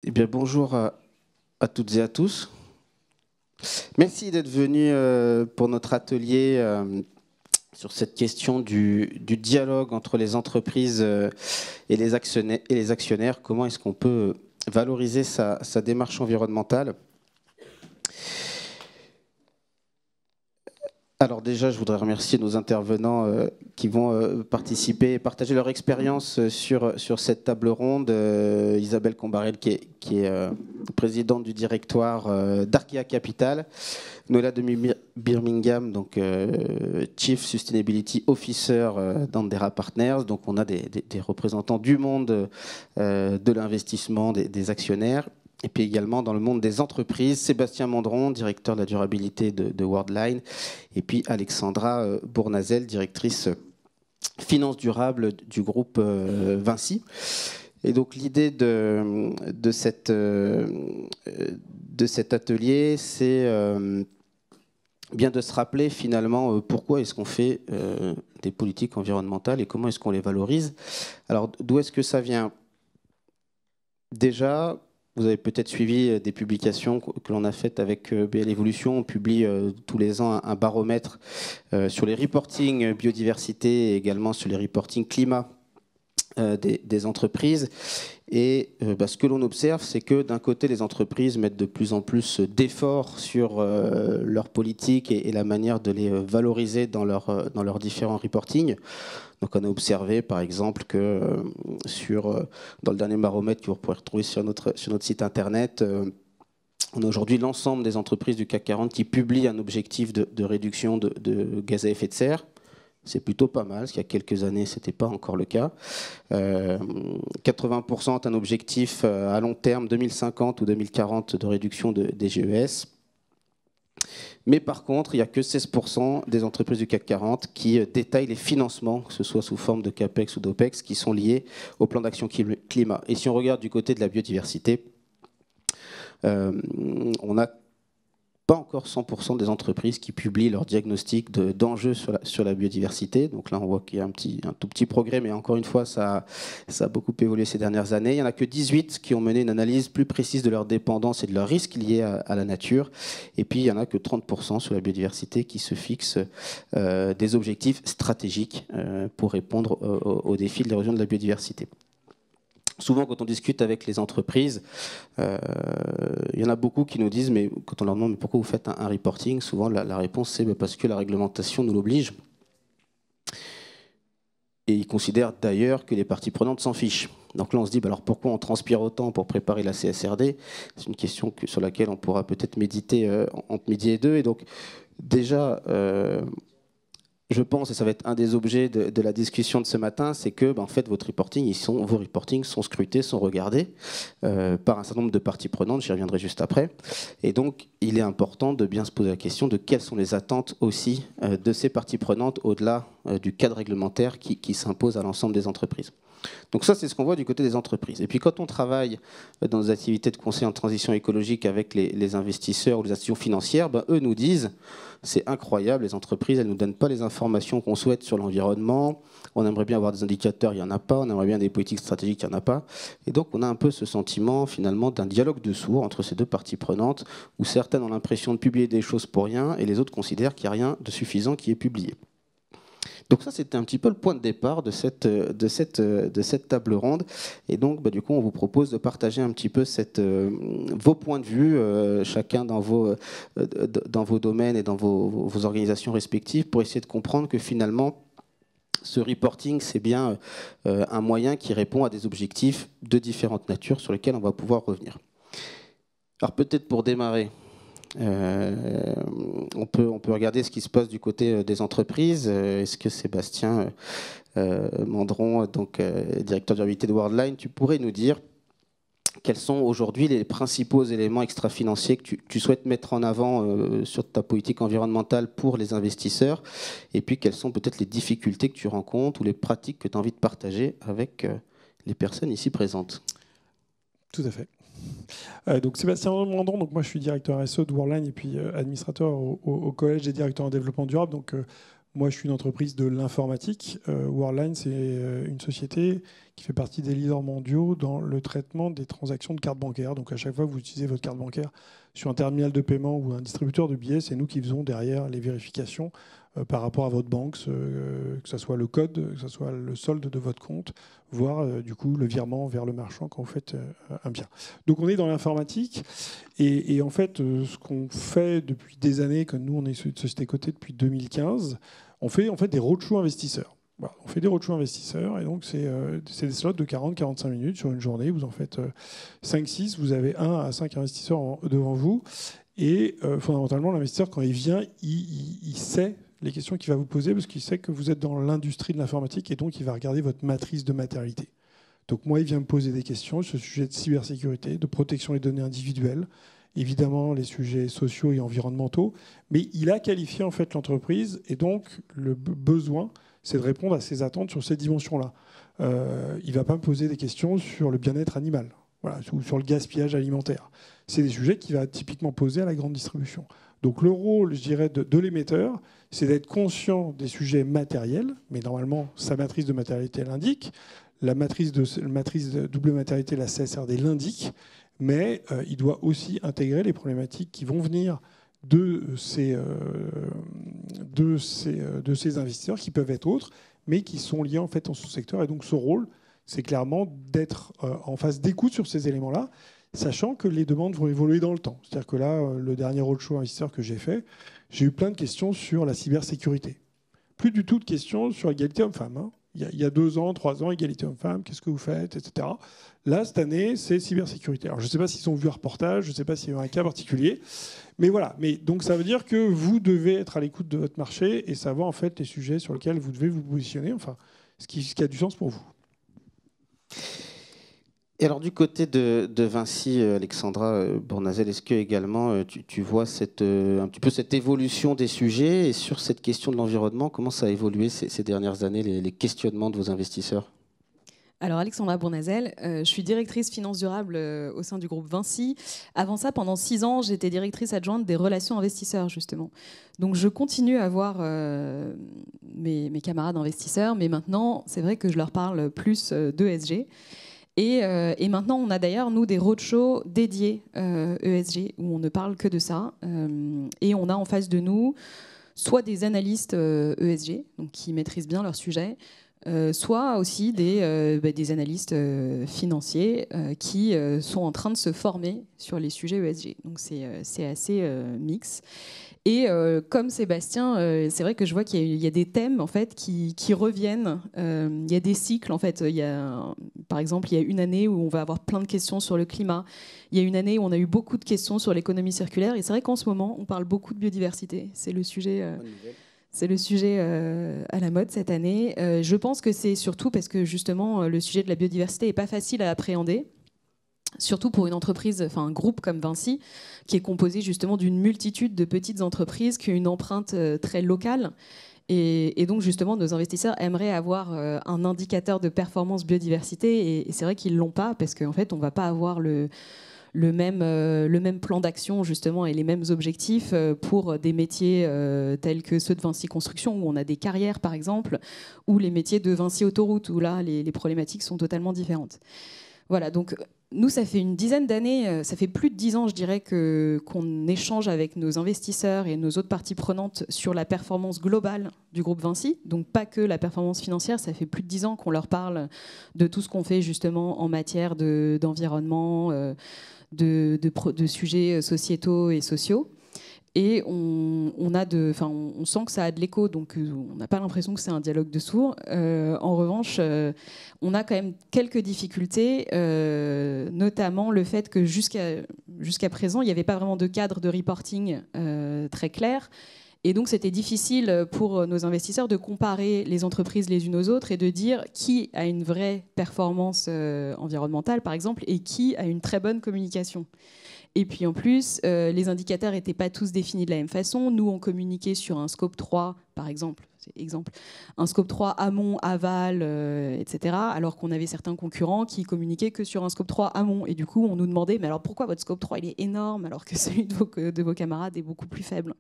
Eh bien, bonjour à toutes et à tous. Merci d'être venus pour notre atelier sur cette question du dialogue entre les entreprises et les actionnaires. Comment est-ce qu'on peut valoriser sa démarche environnementale? Alors déjà, je voudrais remercier nos intervenants qui vont participer et partager leur expérience sur cette table ronde. Isabelle Combarel, qui est présidente du directoire d'Arkea Capital. Noëlla de Birmingham, donc Chief Sustainability Officer d'Andera Partners. Donc on a des représentants du monde de l'investissement, des actionnaires. Et puis également dans le monde des entreprises, Sébastien Mandron, directeur de la durabilité de Worldline, et puis Alexandra Bournazel, directrice finance durable du groupe Vinci. Et donc l'idée de cet atelier, c'est bien de se rappeler finalement pourquoi est-ce qu'on fait des politiques environnementales et comment est-ce qu'on les valorise. Alors d'où est-ce que ça vient? Déjà, vous avez peut-être suivi des publications que l'on a faites avec BL Evolution. On publie tous les ans un baromètre sur les reporting biodiversité et également sur les reporting climat des entreprises. Et ce que l'on observe, c'est que d'un côté, les entreprises mettent de plus en plus d'efforts sur leur politique et la manière de les valoriser dans leurs différents reporting. Donc on a observé par exemple que dans le dernier baromètre que vous pourrez retrouver sur notre site internet, on a aujourd'hui l'ensemble des entreprises du CAC 40 qui publient un objectif de réduction de gaz à effet de serre. C'est plutôt pas mal, parce qu'il y a quelques années, ce n'était pas encore le cas. 80% un objectif à long terme, 2050 ou 2040, de réduction des GES. Mais par contre, il n'y a que 16% des entreprises du CAC 40 qui détaillent les financements, que ce soit sous forme de CAPEX ou d'OPEX, qui sont liés au plan d'action climat. Et si on regarde du côté de la biodiversité, on n'a pas encore 100% des entreprises qui publient leur diagnostic d'enjeux sur la biodiversité. Donc là, on voit qu'il y a un tout petit progrès, mais encore une fois, ça a beaucoup évolué ces dernières années. Il n'y en a que 18 qui ont mené une analyse plus précise de leur dépendance et de leurs risques liés à la nature. Et puis, il n'y en a que 30% sur la biodiversité qui se fixent des objectifs stratégiques pour répondre aux défis de l'érosion de la biodiversité. Souvent, quand on discute avec les entreprises, il y en a beaucoup qui nous disent, mais quand on leur demande mais pourquoi vous faites un reporting, souvent la réponse c'est parce que la réglementation nous l'oblige. Et ils considèrent d'ailleurs que les parties prenantes s'en fichent. Donc là, on se dit, alors pourquoi on transpire autant pour préparer la CSRD? C'est une question sur laquelle on pourra peut-être méditer entre midi et deux. Et donc, déjà, je pense, et ça va être un des objets de la discussion de ce matin, c'est que en fait, vos reportings sont scrutés, sont regardés par un certain nombre de parties prenantes, j'y reviendrai juste après. Et donc, il est important de bien se poser la question de quelles sont les attentes aussi de ces parties prenantes au-delà du cadre réglementaire qui s'impose à l'ensemble des entreprises. Donc ça, c'est ce qu'on voit du côté des entreprises. Et puis quand on travaille dans des activités de conseil en transition écologique avec les investisseurs ou les institutions financières, eux nous disent, c'est incroyable, les entreprises, elles ne nous donnent pas les informations qu'on souhaite sur l'environnement, on aimerait bien avoir des indicateurs, il n'y en a pas, on aimerait bien des politiques stratégiques, il n'y en a pas. Et donc on a un peu ce sentiment finalement d'un dialogue de sourds entre ces deux parties prenantes, où certaines ont l'impression de publier des choses pour rien, et les autres considèrent qu'il n'y a rien de suffisant qui est publié. Donc ça, c'était un petit peu le point de départ de cette table ronde. Et donc, du coup, on vous propose de partager un petit peu vos points de vue, chacun dans vos domaines et dans vos organisations respectives, pour essayer de comprendre que finalement, ce reporting, c'est bien un moyen qui répond à des objectifs de différentes natures sur lesquels on va pouvoir revenir. Alors peut-être pour démarrer, on peut regarder ce qui se passe du côté des entreprises. Est-ce que Sébastien Mandron, donc directeur de durabilité de Worldline, tu pourrais nous dire quels sont aujourd'hui les principaux éléments extra-financiers que tu souhaites mettre en avant sur ta politique environnementale pour les investisseurs, et puis quelles sont peut-être les difficultés que tu rencontres ou les pratiques que tu as envie de partager avec les personnes ici présentes? Tout à fait. Donc Sébastien Mandron, donc moi je suis directeur SE de Worldline et puis administrateur au Collège des directeurs en développement durable. Donc moi je suis une entreprise de l'informatique. Worldline, c'est une société qui fait partie des leaders mondiaux dans le traitement des transactions de cartes bancaires. Donc à chaque fois que vous utilisez votre carte bancaire sur un terminal de paiement ou un distributeur de billets, c'est nous qui faisons derrière les vérifications par rapport à votre banque, que ce soit le code, que ce soit le solde de votre compte, voire du coup le virement vers le marchand quand vous faites un bien. Donc on est dans l'informatique et en fait ce qu'on fait depuis des années, comme nous on est une société cotée depuis 2015, on fait en fait des roadshows investisseurs. Voilà, on fait des roadshows investisseurs et donc c'est des slots de 40-45 minutes sur une journée. Vous en faites 5-6, vous avez 1 à 5 investisseurs devant vous. Et fondamentalement, l'investisseur, quand il vient, il sait les questions qu'il va vous poser parce qu'il sait que vous êtes dans l'industrie de l'informatique et donc il va regarder votre matrice de matérialité. Donc moi, il vient me poser des questions sur le sujet de cybersécurité, de protection des données individuelles, évidemment les sujets sociaux et environnementaux, mais il a qualifié en fait l'entreprise et donc le besoin, c'est de répondre à ses attentes sur ces dimensions-là. Il ne va pas me poser des questions sur le bien-être animal, voilà, ou sur le gaspillage alimentaire. C'est des sujets qu'il va typiquement poser à la grande distribution. Donc le rôle, je dirais, de l'émetteur, c'est d'être conscient des sujets matériels, mais normalement, sa matrice de matérialité l'indique, la matrice de double matérialité, la CSRD, l'indique, mais il doit aussi intégrer les problématiques qui vont venir de ces investisseurs qui peuvent être autres, mais qui sont liés en fait en sous-secteur. Et donc ce rôle, c'est clairement d'être en phase d'écoute sur ces éléments-là, sachant que les demandes vont évoluer dans le temps. C'est-à-dire que là, le dernier roadshow investisseur que j'ai fait, j'ai eu plein de questions sur la cybersécurité. Plus du tout de questions sur l'égalité homme-femme. Hein. Il y a 2 ans, 3 ans, égalité homme-femme, qu'est-ce que vous faites, etc. Là, cette année, c'est cybersécurité. Alors, je ne sais pas s'ils ont vu un reportage, je ne sais pas s'il y a eu un cas particulier, mais voilà. Mais, donc, ça veut dire que vous devez être à l'écoute de votre marché et savoir en fait les sujets sur lesquels vous devez vous positionner, enfin, ce qui a du sens pour vous. Et alors du côté de Vinci, Alexandra Bournazel, est-ce que également tu vois un petit peu cette évolution des sujets et sur cette question de l'environnement, comment ça a évolué ces dernières années, les questionnements de vos investisseurs ? Alors Alexandra Bournazel, je suis directrice finance durable au sein du groupe Vinci. Avant ça, pendant 6 ans, j'étais directrice adjointe des relations investisseurs justement. Donc je continue à voir mes camarades investisseurs, mais maintenant c'est vrai que je leur parle plus d'ESG. Et maintenant, on a d'ailleurs, nous, des roadshows dédiés ESG, où on ne parle que de ça. Et on a en face de nous soit des analystes ESG, donc qui maîtrisent bien leur sujet, soit aussi des analystes financiers qui sont en train de se former sur les sujets ESG. Donc c'est assez mix. Et comme Sébastien, c'est vrai que je vois qu'il y a des thèmes en fait qui reviennent. Il y a des cycles en fait. Par exemple, il y a une année où on va avoir plein de questions sur le climat. Il y a une année où on a eu beaucoup de questions sur l'économie circulaire. Et c'est vrai qu'en ce moment, on parle beaucoup de biodiversité. C'est le sujet. C'est le sujet à la mode cette année. Je pense que c'est surtout parce que justement le sujet de la biodiversité n'est pas facile à appréhender. Surtout pour une entreprise, enfin un groupe comme Vinci, qui est composé justement d'une multitude de petites entreprises qui ont une empreinte très locale. Et donc justement, nos investisseurs aimeraient avoir un indicateur de performance biodiversité. Et c'est vrai qu'ils ne l'ont pas, parce qu'en fait, on ne va pas avoir le même plan d'action justement et les mêmes objectifs pour des métiers tels que ceux de Vinci Construction, où on a des carrières par exemple, ou les métiers de Vinci Autoroute, où là, les problématiques sont totalement différentes. Voilà, donc nous, ça fait une dizaine d'années, ça fait plus de 10 ans, je dirais, qu'on échange avec nos investisseurs et nos autres parties prenantes sur la performance globale du groupe Vinci. Donc pas que la performance financière, ça fait plus de 10 ans qu'on leur parle de tout ce qu'on fait justement en matière d'environnement, de sujets sociétaux et sociaux. Et on sent que ça a de l'écho, donc on n'a pas l'impression que c'est un dialogue de sourds. En revanche, on a quand même quelques difficultés, notamment le fait que jusqu'à présent, il n'y avait pas vraiment de cadre de reporting très clair. Et donc, c'était difficile pour nos investisseurs de comparer les entreprises les unes aux autres et de dire qui a une vraie performance environnementale, par exemple, et qui a une très bonne communication. Et puis en plus, les indicateurs n'étaient pas tous définis de la même façon. Nous, on communiquait sur un scope 3, par exemple, un scope 3 amont, aval, etc. Alors qu'on avait certains concurrents qui communiquaient que sur un scope 3 amont. Et du coup, on nous demandait, mais alors pourquoi votre scope 3 il est énorme alors que celui de vos camarades est beaucoup plus faible ?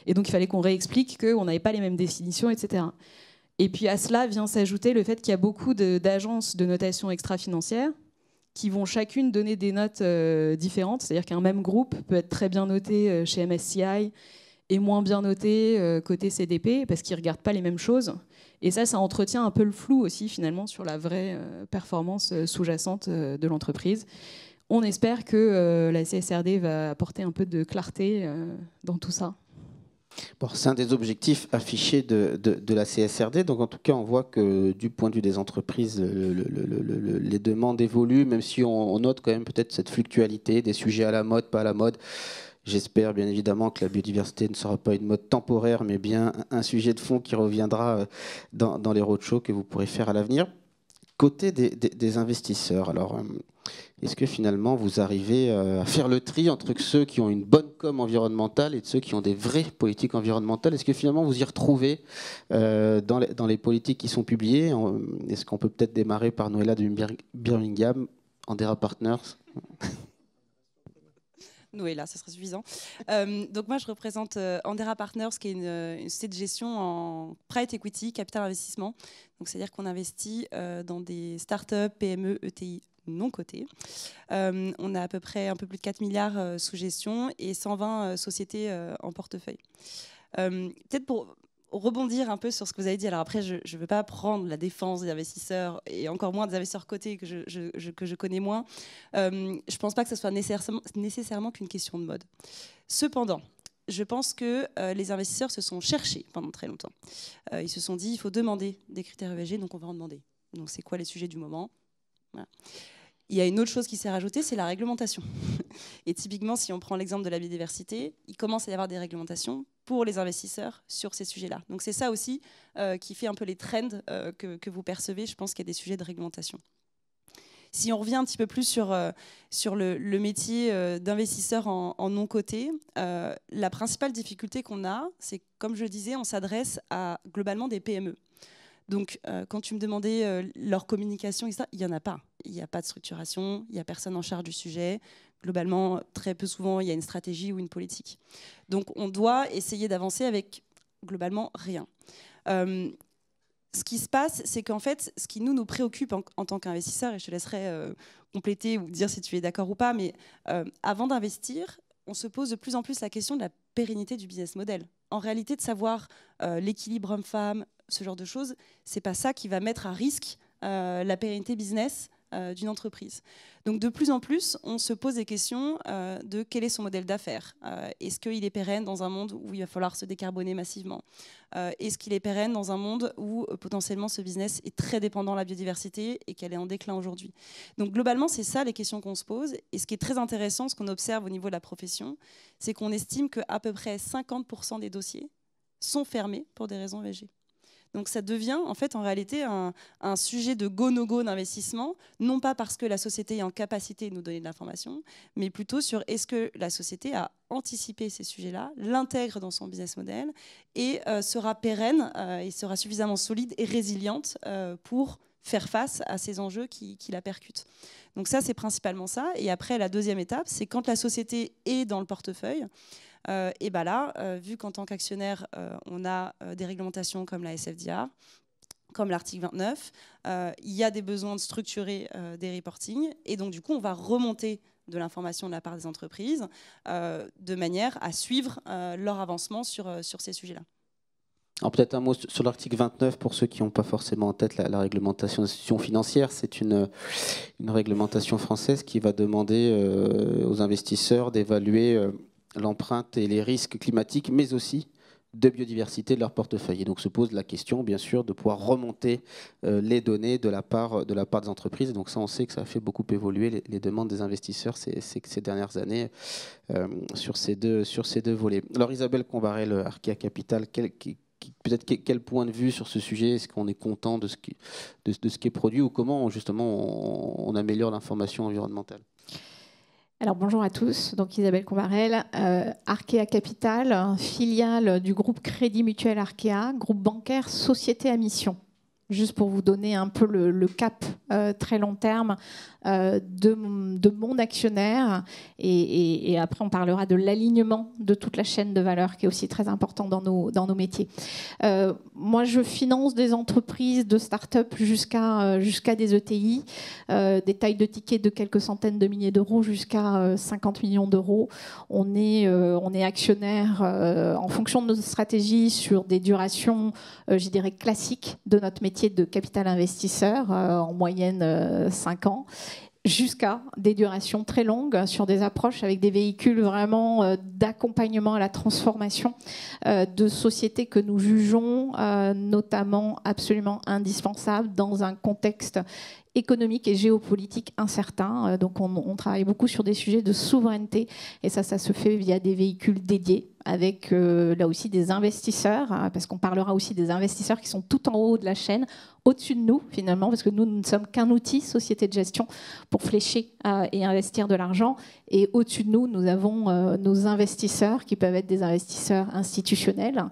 Et donc, il fallait qu'on réexplique qu'on n'avait pas les mêmes définitions, etc. Et puis à cela vient s'ajouter le fait qu'il y a beaucoup d'agences de notation extra-financière qui vont chacune donner des notes différentes. C'est-à-dire qu'un même groupe peut être très bien noté chez MSCI et moins bien noté côté CDP parce qu'ils ne regardent pas les mêmes choses. Et ça entretient un peu le flou aussi finalement sur la vraie performance sous-jacente de l'entreprise. On espère que la CSRD va apporter un peu de clarté dans tout ça. Bon, c'est un des objectifs affichés de la CSRD. Donc, en tout cas, on voit que du point de vue des entreprises, les demandes évoluent, même si on note quand même peut-être cette fluctualité des sujets à la mode, pas à la mode. J'espère bien évidemment que la biodiversité ne sera pas une mode temporaire, mais bien un sujet de fond qui reviendra dans les roadshows que vous pourrez faire à l'avenir. Côté des investisseurs, alors, est-ce que finalement vous arrivez à faire le tri entre ceux qui ont une bonne com environnementale et de ceux qui ont des vraies politiques environnementales? Est-ce que finalement vous y retrouvez dans les politiques qui sont publiées? Est-ce qu'on peut peut-être démarrer par Noëlla de Birmingham, Andera Partners? Noëlla, ça serait suffisant. Donc moi, je représente Andera Partners, qui est une société de gestion en private equity, capital investissement. Donc c'est-à-dire qu'on investit dans des startups, PME, ETI non cotées. On a à peu près un peu plus de 4 milliards sous gestion et 120 sociétés en portefeuille. Peut-être pour rebondir un peu sur ce que vous avez dit. Alors après, je ne veux pas prendre la défense des investisseurs et encore moins des investisseurs cotés que je connais moins. Je ne pense pas que ce soit nécessairement qu'une question de mode. Cependant, je pense que les investisseurs se sont cherchés pendant très longtemps. Ils se sont dit, il faut demander des critères ESG, donc on va en demander. Donc c'est quoi les sujets du moment? Voilà. Il y a une autre chose qui s'est rajoutée, c'est la réglementation. Et typiquement, si on prend l'exemple de la biodiversité, il commence à y avoir des réglementations pour les investisseurs sur ces sujets-là. Donc c'est ça aussi qui fait un peu les trends que vous percevez. Je pense qu'il y a des sujets de réglementation. Si on revient un petit peu plus sur le métier d'investisseur en non coté, la principale difficulté qu'on a, c'est que, comme je le disais, on s'adresse à globalement des PME. Donc, quand tu me demandais leur communication, etc., il n'y en a pas. Il n'y a pas de structuration, il n'y a personne en charge du sujet. Globalement, très peu souvent, il y a une stratégie ou une politique. Donc, on doit essayer d'avancer avec, globalement, rien. Ce qui se passe, c'est qu'en fait, ce qui nous préoccupe en tant qu'investisseur, et je te laisserai compléter ou dire si tu es d'accord ou pas, mais avant d'investir, on se pose de plus en plus la question de la pérennité du business model. En réalité, de savoir l'équilibre homme-femme, ce genre de choses, c'est pas ça qui va mettre à risque la pérennité business d'une entreprise. Donc de plus en plus, on se pose des questions de quel est son modèle d'affaires. Est-ce qu'il est pérenne dans un monde où il va falloir se décarboner massivement? Est-ce qu'il est pérenne dans un monde où potentiellement ce business est très dépendant de la biodiversité et qu'elle est en déclin aujourd'hui? Donc globalement, c'est ça les questions qu'on se pose. Et ce qui est très intéressant, ce qu'on observe au niveau de la profession, c'est qu'on estime qu'à peu près 50% des dossiers sont fermés pour des raisons ESG. Donc ça devient en fait en réalité un sujet de go-no-go d'investissement, non pas parce que la société est en capacité de nous donner de l'information, mais plutôt sur est-ce que la société a anticipé ces sujets-là, l'intègre dans son business model et sera pérenne et sera suffisamment solide et résiliente pour faire face à ces enjeux qui la percutent. Donc ça, c'est principalement ça. Et après, la deuxième étape, c'est quand la société est dans le portefeuille, et bien là, vu qu'en tant qu'actionnaire, on a des réglementations comme la SFDR, comme l'article 29, il y a des besoins de structurer des reporting. Et donc, du coup, on va remonter de l'information de la part des entreprises de manière à suivre leur avancement sur ces sujets-là. Alors peut-être un mot sur l'article 29 pour ceux qui n'ont pas forcément en tête la réglementation des institutions financières. C'est une réglementation française qui va demander aux investisseurs d'évaluer l'empreinte et les risques climatiques, mais aussi de biodiversité de leur portefeuille. Et donc se pose la question, bien sûr, de pouvoir remonter les données de la part des entreprises. Et donc ça, on sait que ça a fait beaucoup évoluer les demandes des investisseurs ces dernières années sur ces deux volets. Alors Isabelle Combarel, Arkea Capital, peut-être quel point de vue sur ce sujet? Est-ce qu'on est content de ce qui est produit ou comment justement on améliore l'information environnementale? Alors bonjour à tous, donc Isabelle Combarel, Arkea Capital, filiale du groupe Crédit Mutuel Arkea, groupe bancaire société à mission. juste pour vous donner un peu le cap très long terme de mon actionnaire. Et après, on parlera de l'alignement de toute la chaîne de valeur qui est aussi très important dans nos métiers. Moi, je finance des entreprises de start-up jusqu'à des ETI, des tailles de tickets de quelques centaines de milliers d'euros jusqu'à 50 millions d'euros. On est actionnaire en fonction de nos stratégies sur des durations, je dirais, classiques de notre métier de capital investisseur, en moyenne 5 ans, jusqu'à des durations très longues sur des approches avec des véhicules vraiment d'accompagnement à la transformation de sociétés que nous jugeons notamment absolument indispensables dans un contexte économique et géopolitique incertain. Donc on travaille beaucoup sur des sujets de souveraineté et ça se fait via des véhicules dédiés avec là aussi des investisseurs, parce qu'on parlera aussi des investisseurs qui sont tout en haut de la chaîne, au-dessus de nous finalement, parce que nous ne sommes qu'un outil, société de gestion, pour flécher et investir de l'argent. Et au-dessus de nous, nous avons nos investisseurs qui peuvent être des investisseurs institutionnels,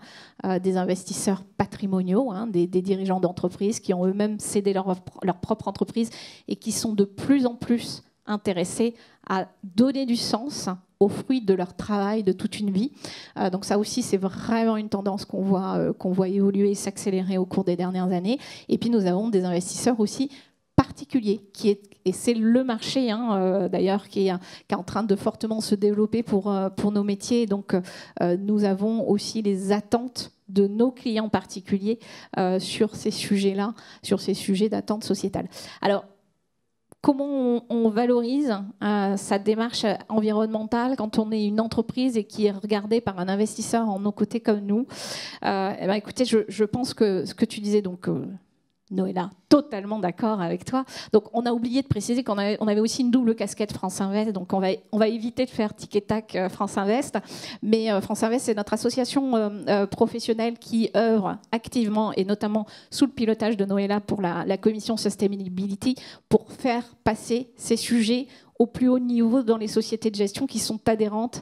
des investisseurs patrimoniaux, des dirigeants d'entreprises qui ont eux-mêmes cédé leur propre entreprise et qui sont de plus en plus intéressés à donner du sens aux fruits de leur travail de toute une vie. Donc ça aussi, c'est vraiment une tendance qu'on voit évoluer et s'accélérer au cours des dernières années. Et puis nous avons des investisseurs aussi particuliers, et c'est le marché d'ailleurs qui est en train de fortement se développer pour nos métiers. Donc nous avons aussi les attentes de nos clients particuliers sur ces sujets-là, sur ces sujets d'attente sociétale. Alors, comment on valorise sa démarche environnementale quand on est une entreprise et qui est regardée par un investisseur en nos côtés comme nous? Écoutez, je pense que ce que tu disais, donc Noëlla, totalement d'accord avec toi. Donc on a oublié de préciser qu'on avait aussi une double casquette France Invest, donc on va éviter de faire tic et tac France Invest, mais France Invest, c'est notre association professionnelle qui œuvre activement et notamment sous le pilotage de Noëlla pour la commission Sustainability pour faire passer ces sujets au plus haut niveau dans les sociétés de gestion qui sont adhérentes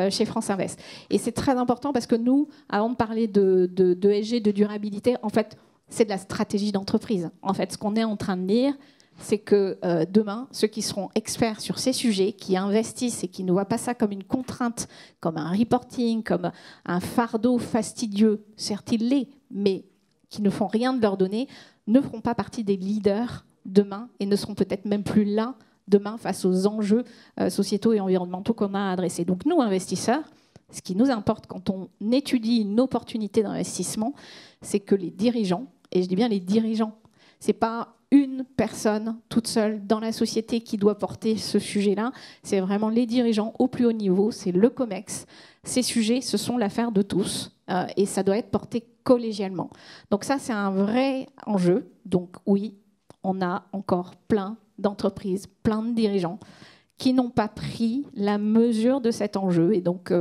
chez France Invest. Et c'est très important parce que nous, avant de parler de ESG, de durabilité, en fait, c'est de la stratégie d'entreprise. En fait, ce qu'on est en train de dire, c'est que demain, ceux qui seront experts sur ces sujets, qui investissent et qui ne voient pas ça comme une contrainte, comme un reporting, comme un fardeau fastidieux, certes il l'est, mais qui ne font rien de leur donner, ne feront pas partie des leaders demain et ne seront peut-être même plus là demain face aux enjeux sociétaux et environnementaux qu'on a à adresser. Donc nous, investisseurs, ce qui nous importe quand on étudie une opportunité d'investissement, c'est que les dirigeants, et je dis bien les dirigeants, ce n'est pas une personne toute seule dans la société qui doit porter ce sujet-là, c'est vraiment les dirigeants au plus haut niveau, c'est le COMEX. Ces sujets, ce sont l'affaire de tous et ça doit être porté collégialement. Donc ça, c'est un vrai enjeu. Donc oui, on a encore plein d'entreprises, plein de dirigeants qui n'ont pas pris la mesure de cet enjeu et donc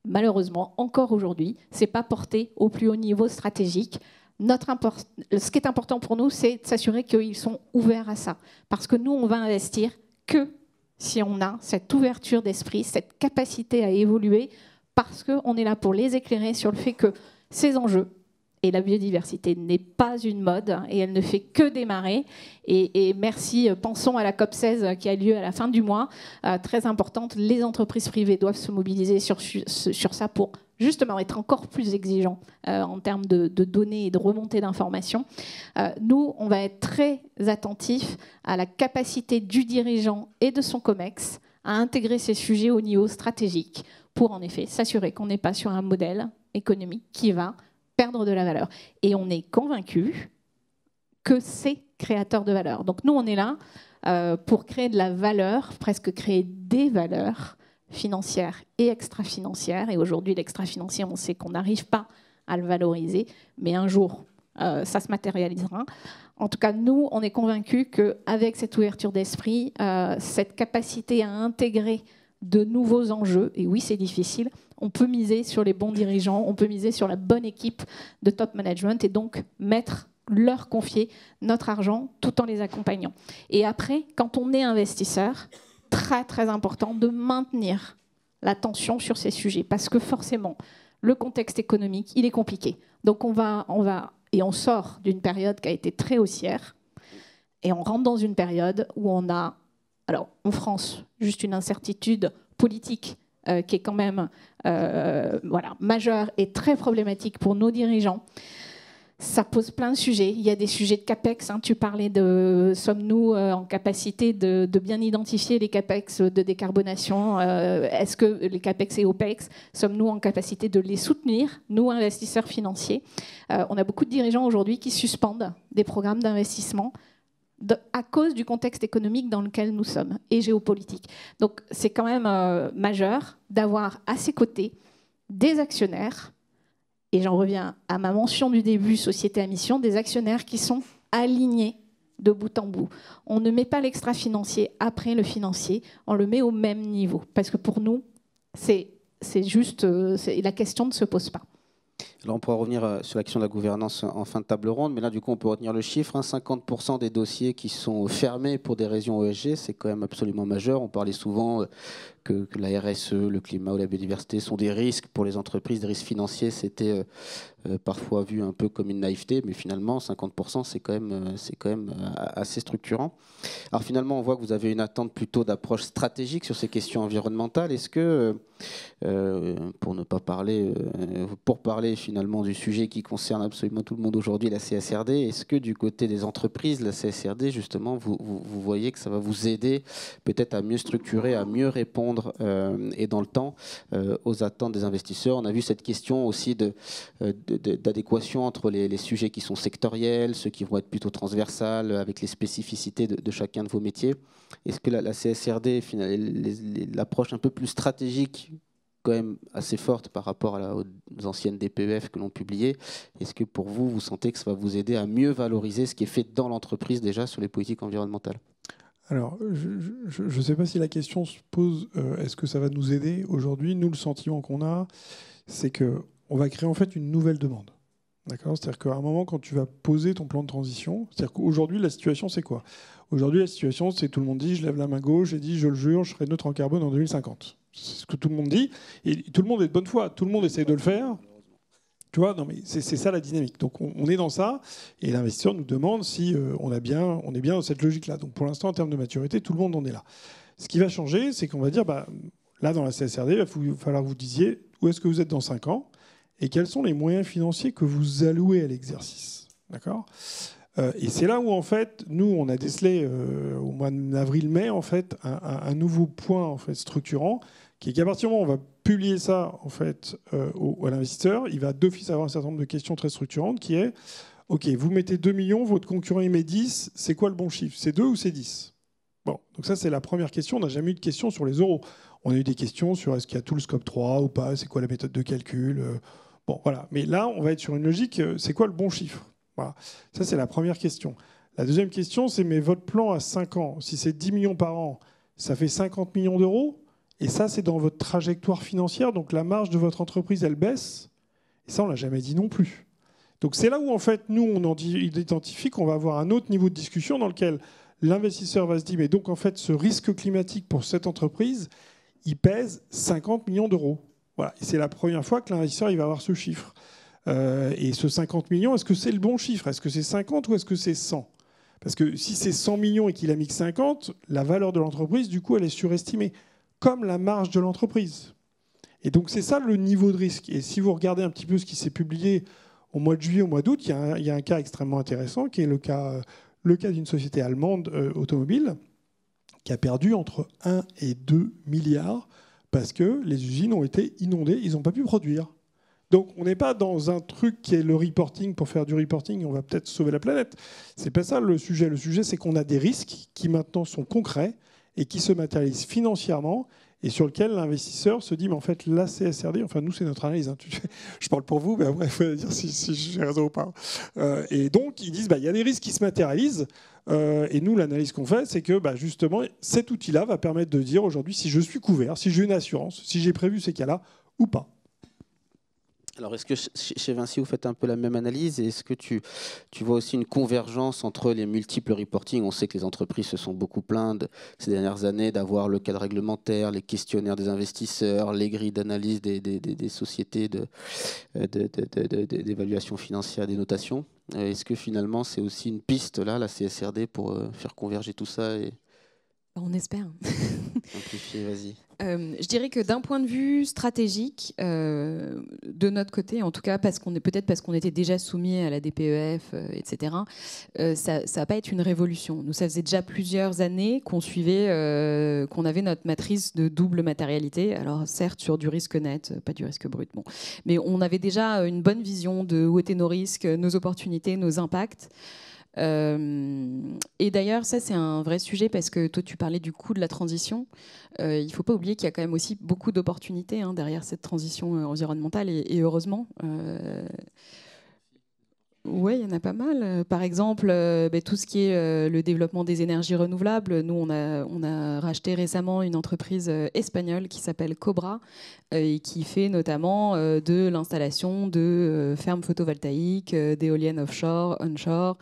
malheureusement, encore aujourd'hui, ce n'est pas porté au plus haut niveau stratégique. Ce qui est important pour nous, c'est de s'assurer qu'ils sont ouverts à ça. Parce que nous, on va investir que si on a cette ouverture d'esprit, cette capacité à évoluer, parce qu'on est là pour les éclairer sur le fait que ces enjeux, et la biodiversité n'est pas une mode et elle ne fait que démarrer. Et merci, pensons à la COP16 qui a lieu à la fin du mois, très importante. Les entreprises privées doivent se mobiliser sur ça pour justement être encore plus exigeants en termes de données et de remontée d'informations. Nous, on va être très attentifs à la capacité du dirigeant et de son COMEX à intégrer ces sujets au niveau stratégique pour en effet s'assurer qu'on n'est pas sur un modèle économique qui va perdre de la valeur. Et on est convaincu que c'est créateur de valeur. Donc nous, on est là pour créer de la valeur, presque créer des valeurs financières et extra-financières. Et aujourd'hui, l'extra-financier, on sait qu'on n'arrive pas à le valoriser, mais un jour, ça se matérialisera. En tout cas, nous, on est convaincus qu'avec cette ouverture d'esprit, cette capacité à intégrer de nouveaux enjeux, et oui, c'est difficile, on peut miser sur les bons dirigeants, on peut miser sur la bonne équipe de top management et donc leur confier notre argent tout en les accompagnant. Et après, quand on est investisseur, très très important de maintenir l'attention sur ces sujets parce que forcément, le contexte économique, il est compliqué. Donc on va et on sort d'une période qui a été très haussière, et on rentre dans une période où on a, alors en France, juste une incertitude politique qui est quand même majeure et très problématique pour nos dirigeants. Ça pose plein de sujets. Il y a des sujets de CAPEX. Tu parlais de sommes-nous en capacité de bien identifier les CAPEX de décarbonation. Est-ce que les CAPEX et OPEX, sommes-nous en capacité de les soutenir, nous, investisseurs financiers? On a beaucoup de dirigeants aujourd'hui qui suspendent des programmes d'investissement à cause du contexte économique dans lequel nous sommes et géopolitique. Donc c'est quand même majeur d'avoir à ses côtés des actionnaires. Et j'en reviens à ma mention du début, société à mission, des actionnaires qui sont alignés de bout en bout. On ne met pas l'extra-financier après le financier, on le met au même niveau. Parce que pour nous, c'est juste, la question ne se pose pas. Alors on pourra revenir sur l'action de la gouvernance en fin de table ronde, mais là du coup on peut retenir le chiffre, 50% des dossiers qui sont fermés pour des raisons ESG, c'est quand même absolument majeur. On parlait souvent que la RSE, le climat ou la biodiversité sont des risques pour les entreprises, des risques financiers, c'était parfois vu un peu comme une naïveté, mais finalement 50% c'est quand même assez structurant. Alors finalement on voit que vous avez une attente plutôt d'approche stratégique sur ces questions environnementales. Est-ce que, pour parler finalement du sujet qui concerne absolument tout le monde aujourd'hui, la CSRD, est-ce que du côté des entreprises, la CSRD justement, vous voyez que ça va vous aider peut-être à mieux structurer, à mieux répondre et dans le temps aux attentes des investisseurs? On a vu cette question aussi d'adéquation entre les sujets qui sont sectoriels, ceux qui vont être plutôt transversales, avec les spécificités de chacun de vos métiers. Est-ce que la CSRD, l'approche un peu plus stratégique, quand même assez forte par rapport aux anciennes DPEF que l'on publiait, est-ce que pour vous, vous sentez que ça va vous aider à mieux valoriser ce qui est fait dans l'entreprise déjà sur les politiques environnementales? Alors, je ne sais pas si la question se pose, est-ce que ça va nous aider aujourd'hui? Nous, le sentiment qu'on a, c'est qu'on va créer en fait une nouvelle demande. D'accord? C'est-à-dire qu'à un moment, quand tu vas poser ton plan de transition, c'est-à-dire qu'aujourd'hui, la situation, c'est quoi? Aujourd'hui, la situation, c'est tout le monde dit, je lève la main gauche et dit, je le jure, je serai neutre en carbone en 2050. C'est ce que tout le monde dit. Et tout le monde est de bonne foi. Tout le monde essaie de le faire. Tu vois, non, mais c'est ça la dynamique. Donc on est dans ça, et l'investisseur nous demande si on est bien dans cette logique-là. Donc pour l'instant, en termes de maturité, tout le monde en est là. Ce qui va changer, c'est qu'on va dire, là dans la CSRD, il va falloir que vous disiez où est-ce que vous êtes dans 5 ans et quels sont les moyens financiers que vous allouez à l'exercice. D'accord ? Et c'est là où en fait, nous, on a décelé au mois d'avril-mai en fait un nouveau point en fait structurant, qui est qu'à partir du moment où on va publier ça en fait à l'investisseur, il va d'office avoir un certain nombre de questions très structurantes qui est OK, vous mettez 2 millions, votre concurrent il met 10, c'est quoi le bon chiffre? C'est 2 ou c'est 10? Bon, donc ça c'est la première question. On n'a jamais eu de questions sur les euros. On a eu des questions sur est-ce qu'il y a tout le scope 3 ou pas, c'est quoi la méthode de calcul. Bon, voilà. Mais là, on va être sur une logique, c'est quoi le bon chiffre? Voilà. Ça c'est la première question. La deuxième question, c'est mais votre plan à 5 ans, si c'est 10 millions par an, ça fait 50 millions d'euros. Et ça, c'est dans votre trajectoire financière. Donc la marge de votre entreprise, elle baisse. Et ça, on ne l'a jamais dit non plus. Donc c'est là où, en fait, nous, on identifie qu'on va avoir un autre niveau de discussion dans lequel l'investisseur va se dire, mais donc, en fait, ce risque climatique pour cette entreprise, il pèse 50 millions d'euros. Voilà. Et c'est la première fois que l'investisseur il va avoir ce chiffre. Et ce 50 millions, est-ce que c'est le bon chiffre? Est-ce que c'est 50 ou est-ce que c'est 100? Parce que si c'est 100 millions et qu'il a mis que 50, la valeur de l'entreprise, du coup, elle est surestimée, comme la marge de l'entreprise. Et donc, c'est ça le niveau de risque. Et si vous regardez un petit peu ce qui s'est publié au mois de juillet, au mois d'août, il y a un cas extrêmement intéressant, qui est le cas d'une société allemande automobile, qui a perdu entre 1 et 2 milliards parce que les usines ont été inondées, ils n'ont pas pu produire. Donc, on n'est pas dans un truc qui est le reporting pour faire du reporting, on va peut-être sauver la planète. C'est pas ça le sujet. Le sujet, c'est qu'on a des risques qui maintenant sont concrets et qui se matérialisent financièrement et sur lequel l'investisseur se dit, mais en fait, la CSRD, enfin nous, c'est notre analyse. Hein. Je parle pour vous, mais après, il faut dire si j'ai raison ou pas. Et donc, ils disent, il y a des risques qui se matérialisent. Et nous, l'analyse qu'on fait, c'est que justement, cet outil-là va permettre de dire aujourd'hui si je suis couvert, si j'ai une assurance, si j'ai prévu ces cas-là ou pas. Alors, est-ce que chez Vinci, vous faites un peu la même analyse et est-ce que tu vois aussi une convergence entre les multiples reporting? On sait que les entreprises se sont beaucoup plaintes ces dernières années d'avoir le cadre réglementaire, les questionnaires des investisseurs, les grilles d'analyse des sociétés d'évaluation financière, des notations. Est-ce que finalement, c'est aussi une piste, là, la CSRD, pour faire converger tout ça et On espère. simplifier? Vas-y. Je dirais que d'un point de vue stratégique, de notre côté, en tout cas, peut-être parce qu'on était déjà soumis à la DPEF, etc., ça va pas être une révolution. Nous, ça faisait déjà plusieurs années qu'on suivait, qu'on avait notre matrice de double matérialité. Alors, certes, sur du risque net, pas du risque brut, bon. Mais on avait déjà une bonne vision de où étaient nos risques, nos opportunités, nos impacts. Et d'ailleurs, ça c'est un vrai sujet parce que toi tu parlais du coût de la transition. Il ne faut pas oublier qu'il y a quand même aussi beaucoup d'opportunités derrière cette transition environnementale et heureusement. Oui, il y en a pas mal. Par exemple, tout ce qui est le développement des énergies renouvelables. Nous, on a racheté récemment une entreprise espagnole qui s'appelle Cobra et qui fait notamment de l'installation de fermes photovoltaïques, d'éoliennes offshore, onshore,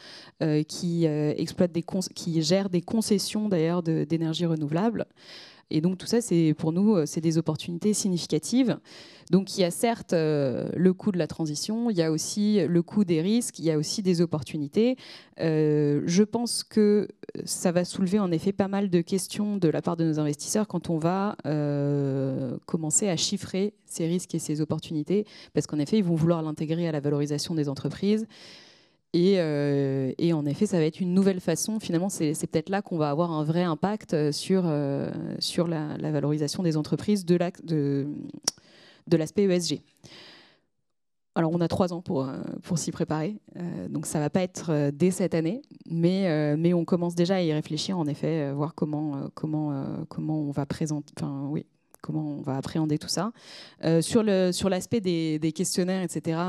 qui gèrent des concessions d'ailleurs d'énergie renouvelable. Et donc tout ça, pour nous, c'est des opportunités significatives. Donc il y a certes le coût de la transition, il y a aussi le coût des risques, il y a aussi des opportunités. Je pense que ça va soulever en effet pas mal de questions de la part de nos investisseurs quand on va commencer à chiffrer ces risques et ces opportunités, parce qu'en effet, ils vont vouloir l'intégrer à la valorisation des entreprises. Et en effet, ça va être une nouvelle façon. Finalement, c'est peut-être là qu'on va avoir un vrai impact sur la valorisation des entreprises de l'aspect ESG. Alors, on a 3 ans pour s'y préparer. Donc, ça ne va pas être dès cette année. Mais on commence déjà à y réfléchir, en effet, voir comment on va présenter... Enfin, oui, comment on va appréhender tout ça. Sur l'aspect des questionnaires, etc.,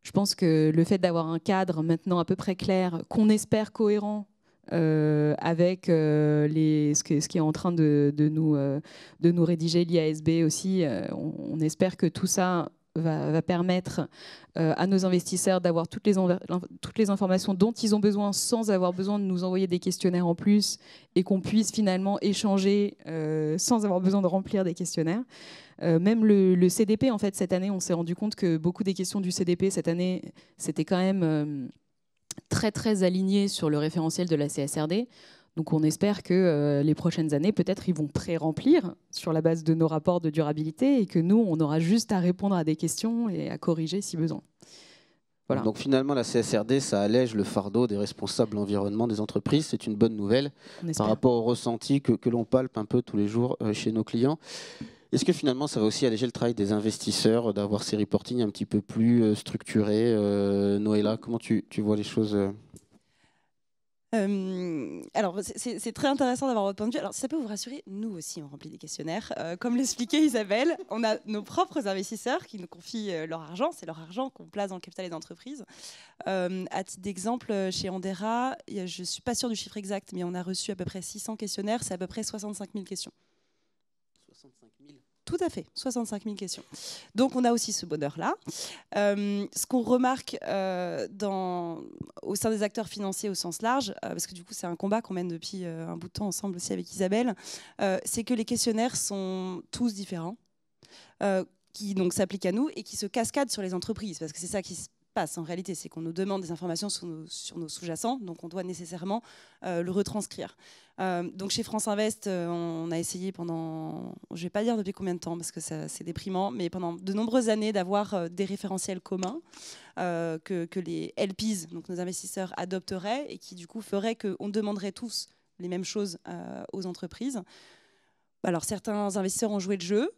je pense que le fait d'avoir un cadre maintenant à peu près clair, qu'on espère cohérent avec ce qui est en train de nous rédiger l'IASB aussi, on espère que tout ça va permettre à nos investisseurs d'avoir toutes les informations dont ils ont besoin sans avoir besoin de nous envoyer des questionnaires en plus et qu'on puisse finalement échanger sans avoir besoin de remplir des questionnaires. Même le CDP, en fait, cette année, on s'est rendu compte que beaucoup des questions du CDP, cette année, c'était quand même très, très aligné sur le référentiel de la CSRD. Donc, on espère que les prochaines années, peut-être, ils vont pré-remplir sur la base de nos rapports de durabilité et que nous, on aura juste à répondre à des questions et à corriger si besoin. Voilà. Donc finalement, la CSRD, ça allège le fardeau des responsables environnement des entreprises. C'est une bonne nouvelle par rapport au ressenti que l'on palpe un peu tous les jours chez nos clients. Est-ce que finalement, ça va aussi alléger le travail des investisseurs, d'avoir ces reportings un petit peu plus structurés? Noëlla, comment tu vois les choses? Alors, c'est très intéressant d'avoir votre point de vue. Alors, si ça peut vous rassurer, nous aussi, on remplit des questionnaires. Comme l'expliquait Isabelle, on a nos propres investisseurs qui nous confient leur argent. C'est leur argent qu'on place dans le capital des entreprises. À titre d'exemple, chez Andera, je ne suis pas sûre du chiffre exact, mais on a reçu à peu près 600 questionnaires. C'est à peu près 65 000 questions. 65 000. Tout à fait, 65 000 questions. Donc on a aussi ce bonheur-là. Ce qu'on remarque au sein des acteurs financiers au sens large, parce que du coup c'est un combat qu'on mène depuis un bout de temps ensemble aussi avec Isabelle, c'est que les questionnaires sont tous différents, qui donc s'appliquent à nous et qui se cascadent sur les entreprises, parce que c'est ça qui se passe en réalité, c'est qu'on nous demande des informations sur nos sous-jacents, donc on doit nécessairement le retranscrire. Donc chez France Invest, on a essayé pendant, je ne vais pas dire depuis combien de temps, parce que c'est déprimant, mais pendant de nombreuses années d'avoir des référentiels communs que les LPs, donc nos investisseurs, adopteraient et qui du coup feraient qu'on demanderait tous les mêmes choses aux entreprises. Alors certains investisseurs ont joué le jeu,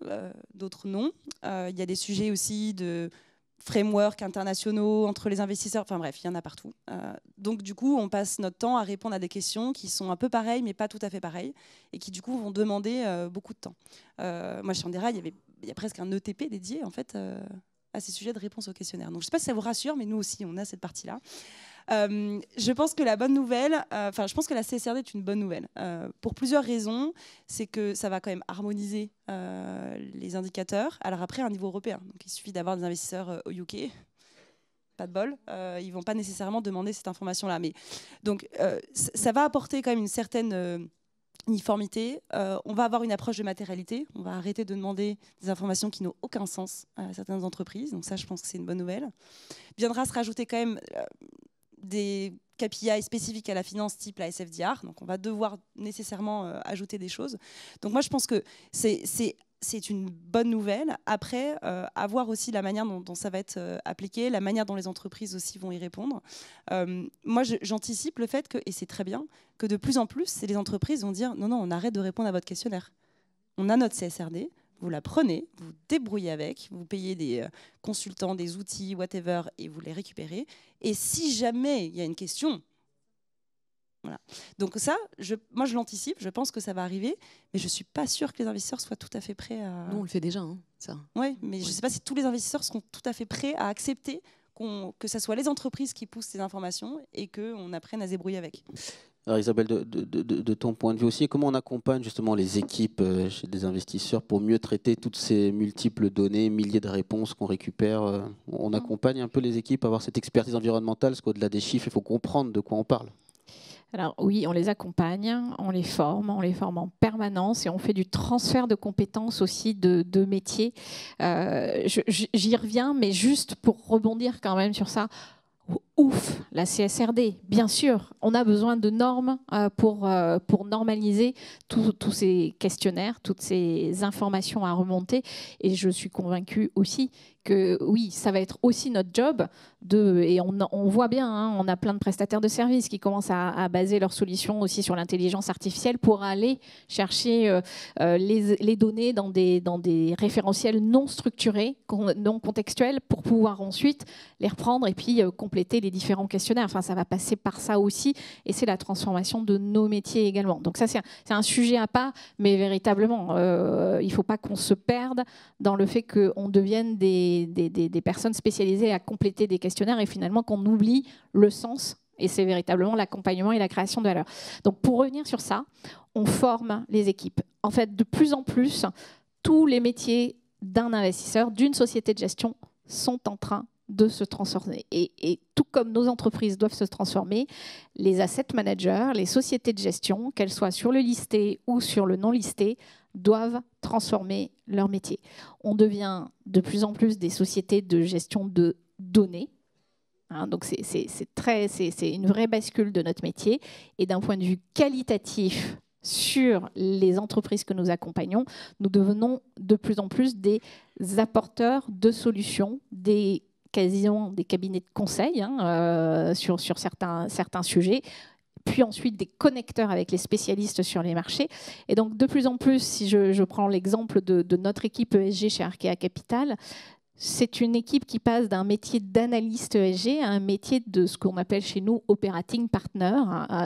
d'autres non. Il y a des sujets aussi de frameworks internationaux entre les investisseurs, enfin bref, il y en a partout. Donc du coup, on passe notre temps à répondre à des questions qui sont un peu pareilles, mais pas tout à fait pareilles, et qui du coup vont demander beaucoup de temps. Moi, chez Andera, il y a presque un ETP dédié en fait à ces sujets de réponse aux questionnaires. Donc je ne sais pas si ça vous rassure, mais nous aussi, on a cette partie-là. Je pense que la bonne nouvelle, je pense que la CSRD est une bonne nouvelle pour plusieurs raisons. C'est que ça va quand même harmoniser les indicateurs. Alors après, à un niveau européen, donc il suffit d'avoir des investisseurs au UK. Pas de bol, ils vont pas nécessairement demander cette information-là. Mais donc, ça va apporter quand même une certaine uniformité. On va avoir une approche de matérialité. On va arrêter de demander des informations qui n'ont aucun sens à certaines entreprises. Donc ça, je pense que c'est une bonne nouvelle. Viendra se rajouter quand même des KPI spécifiques à la finance type la SFDR. Donc on va devoir nécessairement ajouter des choses. Donc moi, je pense que c'est une bonne nouvelle. Après, à voir aussi la manière dont ça va être appliqué, la manière dont les entreprises aussi vont y répondre. Moi, j'anticipe le fait que, et c'est très bien, que de plus en plus, les entreprises vont dire non, on arrête de répondre à votre questionnaire. On a notre CSRD, vous la prenez, vous débrouillez avec, vous payez des consultants, des outils, whatever, et vous les récupérez. Et si jamais il y a une question... Voilà. Donc ça, moi je l'anticipe, je pense que ça va arriver, mais je ne suis pas sûre que les investisseurs soient tout à fait prêts à... Nous, on le fait déjà, hein, ça. Oui, mais je ne sais pas si tous les investisseurs seront tout à fait prêts à accepter que ce soit les entreprises qui poussent ces informations et qu'on apprenne à se débrouiller avec. Alors Isabelle, de ton point de vue aussi, comment on accompagne justement les équipes chez des investisseurs pour mieux traiter toutes ces multiples données, milliers de réponses qu'on récupère? On accompagne un peu les équipes à avoir cette expertise environnementale, parce qu'au-delà des chiffres, il faut comprendre de quoi on parle. Alors oui, on les accompagne, on les forme en permanence et on fait du transfert de compétences aussi de métiers. J'y reviens, mais juste pour rebondir quand même sur ça. Ouf, la CSRD, bien sûr, on a besoin de normes pour normaliser tous ces questionnaires, toutes ces informations à remonter. Et je suis convaincue aussi que oui, ça va être aussi notre job et on voit bien, hein, on a plein de prestataires de services qui commencent à baser leurs solutions aussi sur l'intelligence artificielle pour aller chercher les données dans des référentiels non structurés, non contextuels, pour pouvoir ensuite les reprendre et puis compléter les différents questionnaires. Enfin, ça va passer par ça aussi, et c'est la transformation de nos métiers également. Donc ça, c'est un sujet à part, mais véritablement, il ne faut pas qu'on se perde dans le fait qu'on devienne des personnes spécialisées à compléter des questionnaires et finalement qu'on oublie le sens. Et c'est véritablement l'accompagnement et la création de valeur. Donc pour revenir sur ça, on forme les équipes. En fait, de plus en plus, tous les métiers d'un investisseur, d'une société de gestion, sont en train de se transformer. Et tout comme nos entreprises doivent se transformer, les asset managers, les sociétés de gestion, qu'elles soient sur le listé ou sur le non listé, doivent transformer leur métier. On devient de plus en plus des sociétés de gestion de données. Hein, donc c'est une vraie bascule de notre métier. Et d'un point de vue qualitatif sur les entreprises que nous accompagnons, nous devenons de plus en plus des apporteurs de solutions, quasiment des cabinets de conseil sur certains sujets, puis ensuite des connecteurs avec les spécialistes sur les marchés. Et donc de plus en plus, si je prends l'exemple de notre équipe ESG chez Arkea Capital, c'est une équipe qui passe d'un métier d'analyste ESG à un métier de ce qu'on appelle chez nous operating partner,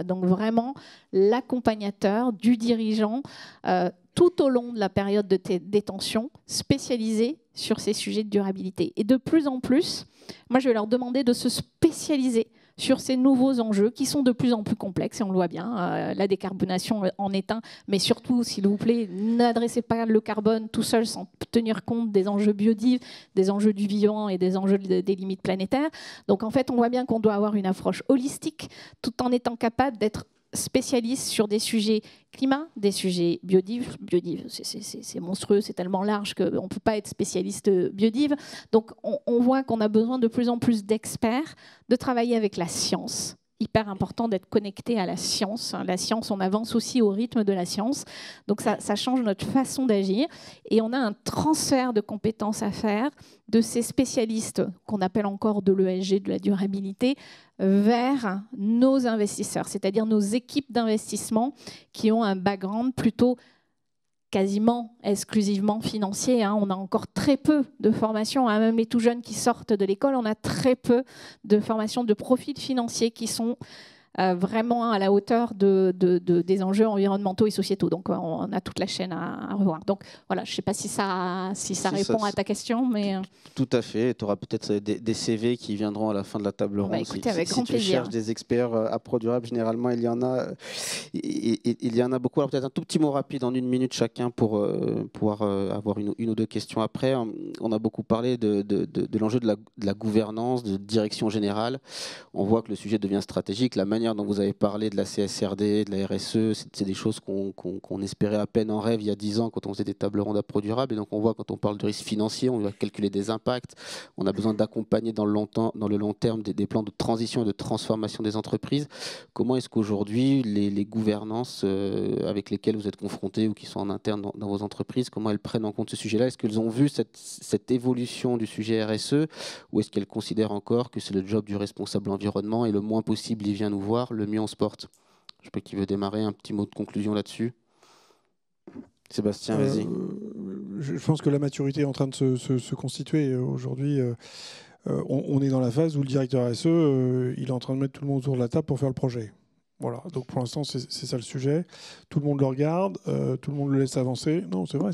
donc vraiment l'accompagnateur du dirigeant tout au long de la période de détention, spécialisé sur ces sujets de durabilité. Et de plus en plus, moi je vais leur demander de se spécialiser sur ces nouveaux enjeux qui sont de plus en plus complexes, et on le voit bien, la décarbonation en est un, mais surtout, s'il vous plaît, n'adressez pas le carbone tout seul sans tenir compte des enjeux biodives, des enjeux du vivant et des enjeux des limites planétaires. Donc en fait, on voit bien qu'on doit avoir une approche holistique, tout en étant capable d'être spécialiste sur des sujets climat, des sujets biodives. Biodives, c'est monstrueux, c'est tellement large qu'on ne peut pas être spécialiste biodive. Donc on voit qu'on a besoin de plus en plus d'experts, de travailler avec la science. Hyper important d'être connecté à la science. La science, on avance aussi au rythme de la science. Donc ça change notre façon d'agir. Et on a un transfert de compétences à faire de ces spécialistes qu'on appelle encore de l'ESG, de la durabilité, vers nos investisseurs, c'est-à-dire nos équipes d'investissement qui ont un background plutôt quasiment exclusivement financier. On a encore très peu de formations, même les tout jeunes qui sortent de l'école, on a très peu de formations de profils financiers qui sont vraiment à la hauteur des enjeux environnementaux et sociétaux. Donc on a toute la chaîne à revoir. Donc voilà, je ne sais pas si ça répond à ta question, mais... Tout à fait. Tu auras peut-être des CV qui viendront à la fin de la table ronde. Écoutez, avec grand tu plaisir. cherches des experts à ProDurable, généralement, il y en a, il y en a beaucoup. Alors peut-être un tout petit mot rapide en 1 minute chacun pour pouvoir avoir une ou deux questions après. On a beaucoup parlé de l'enjeu de la gouvernance, de direction générale. On voit que le sujet devient stratégique. La manière dont vous avez parlé de la CSRD, de la RSE, c'est des choses qu'on espérait à peine en rêve il y a 10 ans quand on faisait des tables rondes à ProDurable. Et donc on voit quand on parle de risque financier, on doit calculer des impacts. On a besoin d'accompagner dans le long terme des plans de transition et de transformation des entreprises. Comment est-ce qu'aujourd'hui les gouvernances avec lesquelles vous êtes confrontés ou qui sont en interne dans vos entreprises, comment elles prennent en compte ce sujet-là? Est-ce qu'elles ont vu cette évolution du sujet RSE ou est-ce qu'elles considèrent encore que c'est le job du responsable environnement et le moins possible il vient nous voir, le mieux on se porte? Je sais pas qui veut démarrer, un petit mot de conclusion là-dessus. Sébastien, vas-y. Je pense que la maturité est en train de se constituer. Aujourd'hui, on est dans la phase où le directeur RSE, il est en train de mettre tout le monde autour de la table pour faire le projet. Voilà. Donc pour l'instant, c'est ça le sujet. Tout le monde le regarde, tout le monde le laisse avancer. Non, c'est vrai,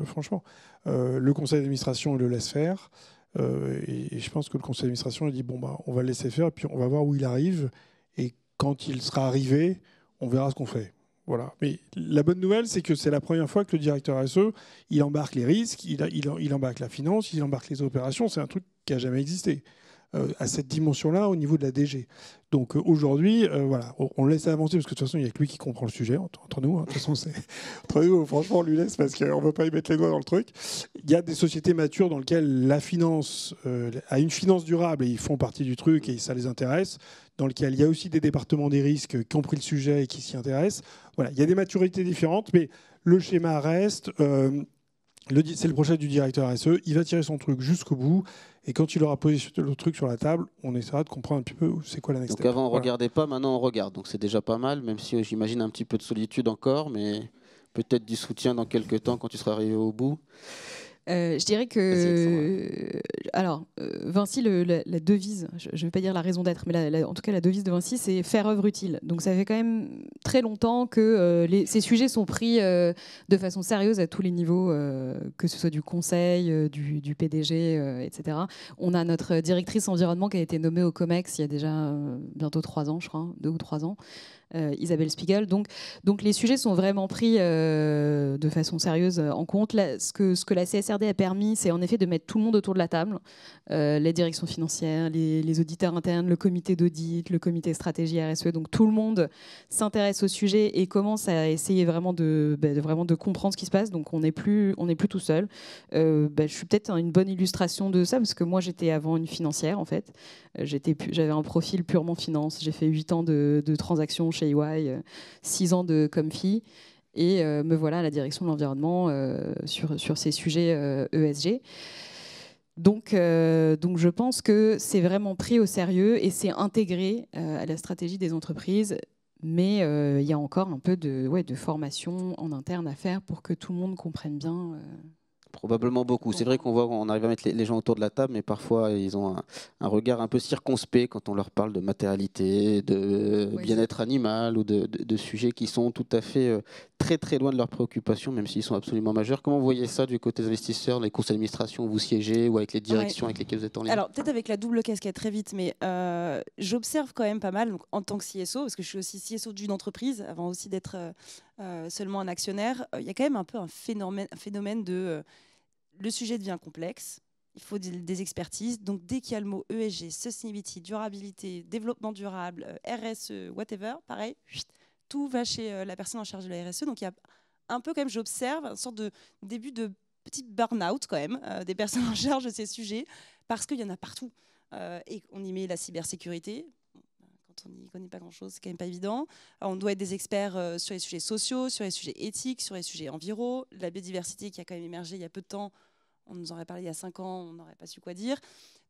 franchement. Le conseil d'administration, il le laisse faire. Et je pense que le conseil d'administration, il dit, bon, bah, on va le laisser faire, et puis on va voir où il arrive. Et quand il sera arrivé, on verra ce qu'on fait. Voilà. Mais la bonne nouvelle, c'est que c'est la première fois que le directeur RSE, il embarque les risques, il embarque la finance, il embarque les opérations. C'est un truc qui n'a jamais existé à cette dimension-là au niveau de la DG. Donc aujourd'hui, voilà, on le laisse avancer parce que de toute façon, il n'y a que lui qui comprend le sujet entre nous. Hein. De toute façon, entre nous, franchement, on lui laisse parce qu'on ne veut pas y mettre les doigts dans le truc. Il y a des sociétés matures dans lesquelles la finance a une finance durable et ils font partie du truc et ça les intéresse. Dans lequel il y a aussi des départements des risques qui ont pris le sujet et qui s'y intéressent. Voilà, il y a des maturités différentes, mais le schéma reste. C'est le projet du directeur RSE. Il va tirer son truc jusqu'au bout. Et quand il aura posé le truc sur la table, on essaiera de comprendre un petit peu c'est quoi la next step. Donc avant, on ne regardait pas, maintenant on regarde. Donc c'est déjà pas mal, même si j'imagine un petit peu de solitude encore, mais peut-être du soutien dans quelques temps quand tu seras arrivé au bout. Je dirais que, alors, Vinci, la devise, je ne vais pas dire la raison d'être, mais en tout cas la devise de Vinci, c'est faire œuvre utile. Donc ça fait quand même très longtemps que ces sujets sont pris de façon sérieuse à tous les niveaux, que ce soit du conseil, du PDG, etc. On a notre directrice environnement qui a été nommée au COMEX il y a déjà bientôt 3 ans, je crois, 2 ou 3 ans. Isabelle Spiegel. Donc les sujets sont vraiment pris de façon sérieuse en compte. Là, ce que la CSRD a permis, c'est en effet de mettre tout le monde autour de la table, les directions financières, les auditeurs internes, le comité d'audit, le comité stratégie RSE. Donc tout le monde s'intéresse au sujet et commence à essayer vraiment de comprendre ce qui se passe. Donc on n'est plus tout seul. Je suis peut-être une bonne illustration de ça parce que moi j'étais avant une financière en fait. J'avais un profil purement finance. J'ai fait 8 ans de transactions chez EY, 6 ans de Comfy, et me voilà à la direction de l'environnement sur ces sujets ESG. Donc je pense que c'est vraiment pris au sérieux et c'est intégré à la stratégie des entreprises. Mais il y a encore un peu de formation en interne à faire pour que tout le monde comprenne bien. Probablement beaucoup. C'est vrai qu'on arrive à mettre les gens autour de la table, mais parfois ils ont un regard un peu circonspect quand on leur parle de matérialité, de bien-être animal ou de sujets qui sont tout à fait très très loin de leurs préoccupations, même s'ils sont absolument majeurs. Comment vous voyez ça du côté des investisseurs, les conseils d'administration où vous siégez ou avec les directions avec lesquelles vous êtes en lien? Alors peut-être avec la double casquette très vite, mais j'observe quand même pas mal donc, en tant que CSO, parce que je suis aussi CSO d'une entreprise, avant aussi d'être seulement un actionnaire. Il y a quand même un peu un phénomène de... le sujet devient complexe, il faut des expertises. Donc dès qu'il y a le mot ESG, sustainability, durabilité, développement durable, RSE, whatever, pareil, tout va chez la personne en charge de la RSE. Donc il y a un peu quand même, j'observe, une sorte de début de petit burn-out quand même des personnes en charge de ces sujets, parce qu'il y en a partout. Et on y met la cybersécurité. Quand on n'y connaît pas grand-chose, c'est quand même pas évident. Alors, on doit être des experts sur les sujets sociaux, sur les sujets éthiques, sur les sujets enviro, la biodiversité qui a quand même émergé il y a peu de temps. On nous en aurait parlé il y a 5 ans, on n'aurait pas su quoi dire.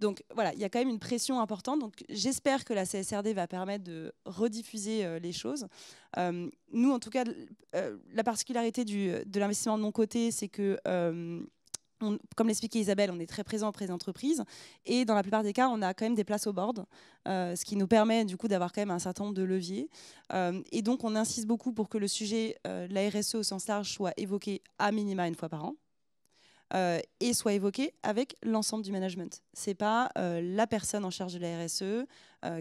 Donc voilà, il y a quand même une pression importante. Donc j'espère que la CSRD va permettre de rediffuser les choses. Nous, en tout cas, la particularité de l'investissement de mon côté, c'est que comme l'expliquait Isabelle, on est très présent auprès des entreprises et dans la plupart des cas, on a quand même des places au board, ce qui nous permet du coup d'avoir quand même un certain nombre de leviers. Et donc, on insiste beaucoup pour que le sujet de la RSE au sens large soit évoqué à minima une fois par an. Et soit évoqué avec l'ensemble du management. Ce n'est pas la personne en charge de la RSE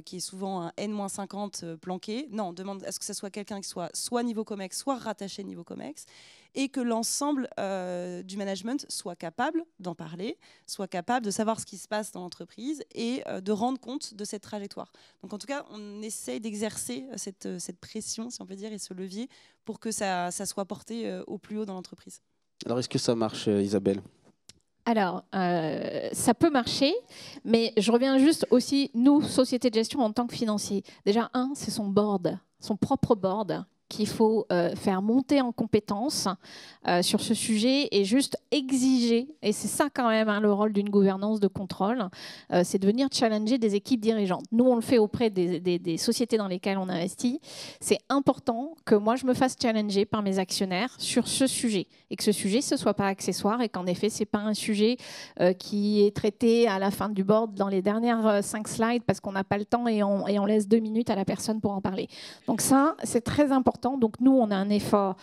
qui est souvent un N-50 planqué. Non, on demande à ce que ce soit quelqu'un qui soit niveau COMEX, soit rattaché niveau COMEX, et que l'ensemble du management soit capable d'en parler, soit capable de savoir ce qui se passe dans l'entreprise et de rendre compte de cette trajectoire. Donc en tout cas, on essaye d'exercer cette pression, si on peut dire, et ce levier pour que ça soit porté au plus haut dans l'entreprise. Alors, est-ce que ça marche, Isabelle ? Alors, ça peut marcher, mais je reviens juste aussi, nous, société de gestion, en tant que financier. Déjà, c'est son board, son propre board, qu'il faut faire monter en compétences sur ce sujet et juste exiger, et c'est ça quand même le rôle d'une gouvernance de contrôle, c'est de venir challenger des équipes dirigeantes. Nous, on le fait auprès des sociétés dans lesquelles on investit. C'est important que moi, je me fasse challenger par mes actionnaires sur ce sujet et que ce sujet, ce ne soit pas accessoire et qu'en effet, ce n'est pas un sujet qui est traité à la fin du board dans les dernières 5 slides parce qu'on n'a pas le temps et on laisse 2 minutes à la personne pour en parler. Donc ça, c'est très important. Donc nous, on a un effort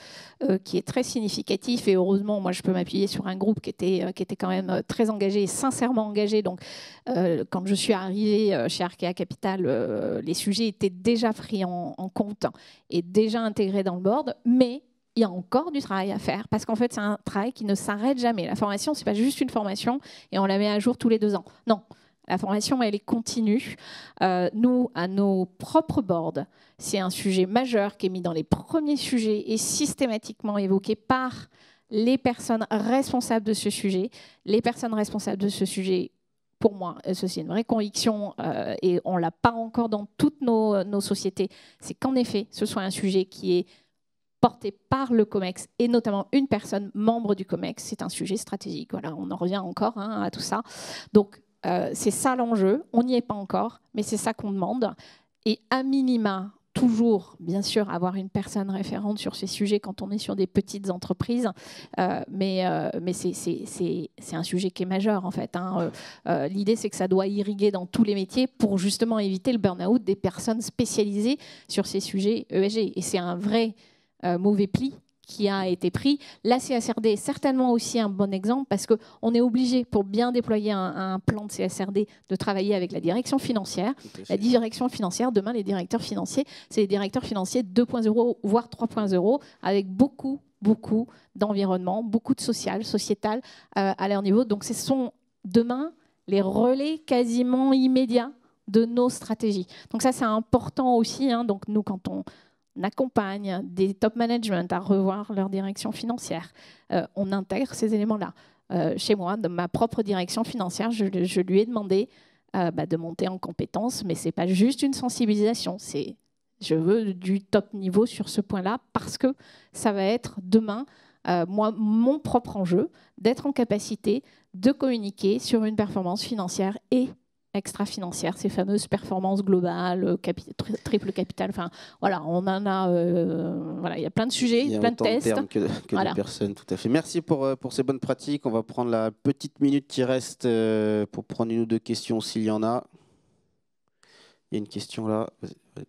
qui est très significatif et heureusement, moi, je peux m'appuyer sur un groupe qui était quand même très engagé et sincèrement engagé. Donc, quand je suis arrivée chez Arkea Capital, les sujets étaient déjà pris en compte et déjà intégrés dans le board, mais il y a encore du travail à faire parce qu'en fait, c'est un travail qui ne s'arrête jamais. La formation, ce n'est pas juste une formation et on la met à jour tous les 2 ans. Non. La formation, elle est continue. Nous, à nos propres boards, c'est un sujet majeur qui est mis dans les premiers sujets et systématiquement évoqué par les personnes responsables de ce sujet. Les personnes responsables de ce sujet, pour moi, ceci est une vraie conviction et on ne l'a pas encore dans toutes nos sociétés, c'est qu'en effet, ce soit un sujet qui est porté par le COMEX et notamment une personne membre du COMEX. C'est un sujet stratégique. Voilà, on en revient encore à tout ça. Donc, c'est ça l'enjeu, on n'y est pas encore, mais c'est ça qu'on demande. Et à minima, toujours, bien sûr, avoir une personne référente sur ces sujets quand on est sur des petites entreprises, mais c'est un sujet qui est majeur, en fait. L'idée, c'est que ça doit irriguer dans tous les métiers pour justement éviter le burn-out des personnes spécialisées sur ces sujets ESG. Et c'est un vrai mauvais pli qui a été pris. La CSRD est certainement aussi un bon exemple parce qu'on est obligé, pour bien déployer un plan de CSRD, de travailler avec la direction financière. La direction financière, demain, les directeurs financiers, c'est les directeurs financiers 2.0, voire 3.0, avec beaucoup d'environnement, beaucoup de social, sociétal à leur niveau. Donc, ce sont demain les relais quasiment immédiats de nos stratégies. Donc ça, c'est important aussi. Donc nous, quand on accompagne des top management à revoir leur direction financière, on intègre ces éléments-là. Chez moi, dans ma propre direction financière, je lui ai demandé de monter en compétences, mais ce n'est pas juste une sensibilisation, je veux du top niveau sur ce point-là parce que ça va être demain mon propre enjeu d'être en capacité de communiquer sur une performance financière et extra-financière, ces fameuses performances globales, triple capital, enfin voilà, on en a, voilà, il y a plein de sujets, plein de tests. Il y a autant de termes que de personnes, tout à fait. Merci pour ces bonnes pratiques. On va prendre la petite minute qui reste pour prendre 1 ou 2 questions s'il y en a. Il y a une question là.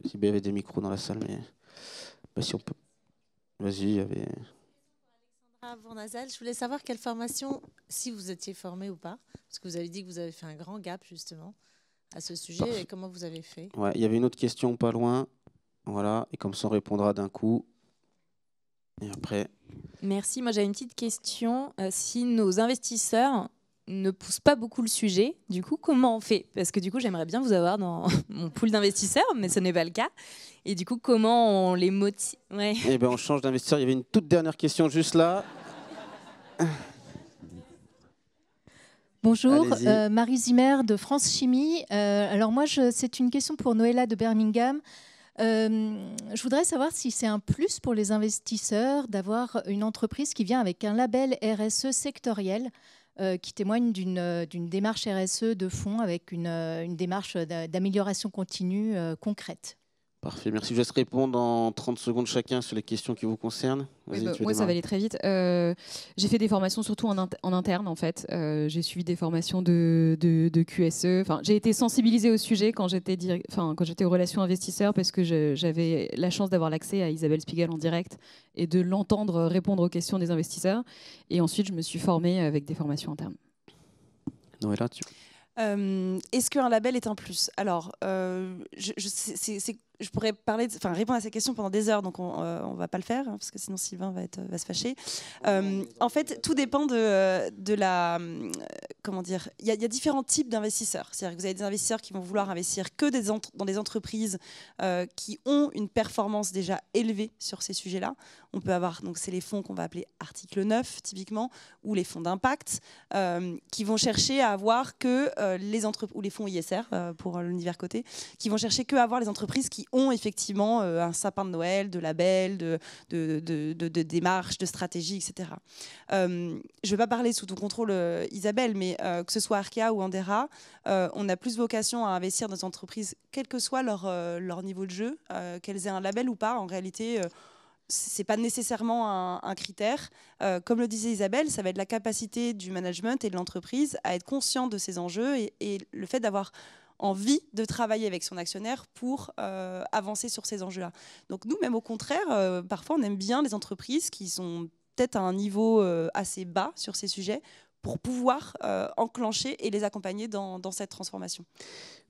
Il y avait des micros dans la salle, mais si on peut. Vas-y, il y avait... Bournazel, je voulais savoir quelle formation, si vous étiez formé ou pas, parce que vous avez dit que vous avez fait un grand gap justement à ce sujet, et comment vous avez fait? Ouais, il y avait une autre question pas loin, voilà, et comme ça on répondra d'un coup. Et après. Merci, moi j'avais une petite question. Si nos investisseurs ne poussent pas beaucoup le sujet, du coup comment on fait? Parce que du coup j'aimerais bien vous avoir dans mon pool d'investisseurs, mais ce n'est pas le cas. Et du coup, comment on les motive? Ouais. Eh bien, on change d'investisseur. Il y avait une toute dernière question juste là. Bonjour, Marie Zimmer de France Chimie. Alors moi, c'est une question pour Noëlla de Birmingham. Je voudrais savoir si c'est un plus pour les investisseurs d'avoir une entreprise qui vient avec un label RSE sectoriel qui témoigne d'une démarche RSE de fond avec une démarche d'amélioration continue concrète. Parfait, merci. Je laisse répondre en 30 secondes chacun sur les questions qui vous concernent. Moi, ça va aller très vite. J'ai fait des formations surtout en interne, en fait. J'ai suivi des formations de QSE. Enfin, j'ai été sensibilisée au sujet quand j'étais aux relations investisseurs, parce que j'avais la chance d'avoir l'accès à Isabelle Spiegel en direct et de l'entendre répondre aux questions des investisseurs. Et ensuite, je me suis formée avec des formations internes. Noëlla, est-ce qu'un label est un plus? Alors, je pourrais répondre à ces questions pendant des heures, donc on va pas le faire, hein, parce que sinon Sylvain va se fâcher. En fait, tout dépend de la... comment dire? Il y a différents types d'investisseurs. C'est-à-dire que vous avez des investisseurs qui vont vouloir investir que dans des entreprises qui ont une performance déjà élevée sur ces sujets-là. On peut avoir, donc c'est les fonds qu'on va appeler article 9, typiquement, ou les fonds d'impact, qui vont chercher à avoir que les entreprises, ou les fonds ISR, pour l'univers coté, qui vont chercher que à avoir les entreprises qui ont effectivement un sapin de Noël, de labels, de démarches, de stratégies, etc. Je ne vais pas parler sous ton contrôle, Isabelle, mais que ce soit Arkea ou Andera, on a plus vocation à investir dans des entreprises, quel que soit leur niveau de jeu, qu'elles aient un label ou pas. En réalité, ce n'est pas nécessairement un critère. Comme le disait Isabelle, ça va être la capacité du management et de l'entreprise à être conscient de ces enjeux et le fait d'avoir envie de travailler avec son actionnaire pour avancer sur ces enjeux-là. Donc nous, même au contraire, parfois on aime bien les entreprises qui sont peut-être à un niveau assez bas sur ces sujets pour pouvoir enclencher et les accompagner dans cette transformation.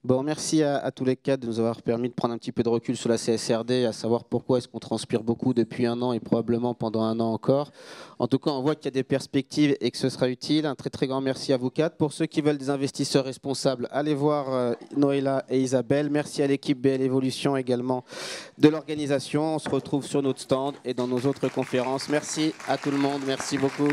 Bon, merci à tous les quatre de nous avoir permis de prendre un petit peu de recul sur la CSRD, à savoir pourquoi est-ce qu'on transpire beaucoup depuis un an et probablement pendant un an encore. En tout cas, on voit qu'il y a des perspectives et que ce sera utile. Un très très grand merci à vous quatre. Pour ceux qui veulent des investisseurs responsables, allez voir Noëlla et Isabelle. Merci à l'équipe BL Evolution également de l'organisation. On se retrouve sur notre stand et dans nos autres conférences. Merci à tout le monde. Merci beaucoup.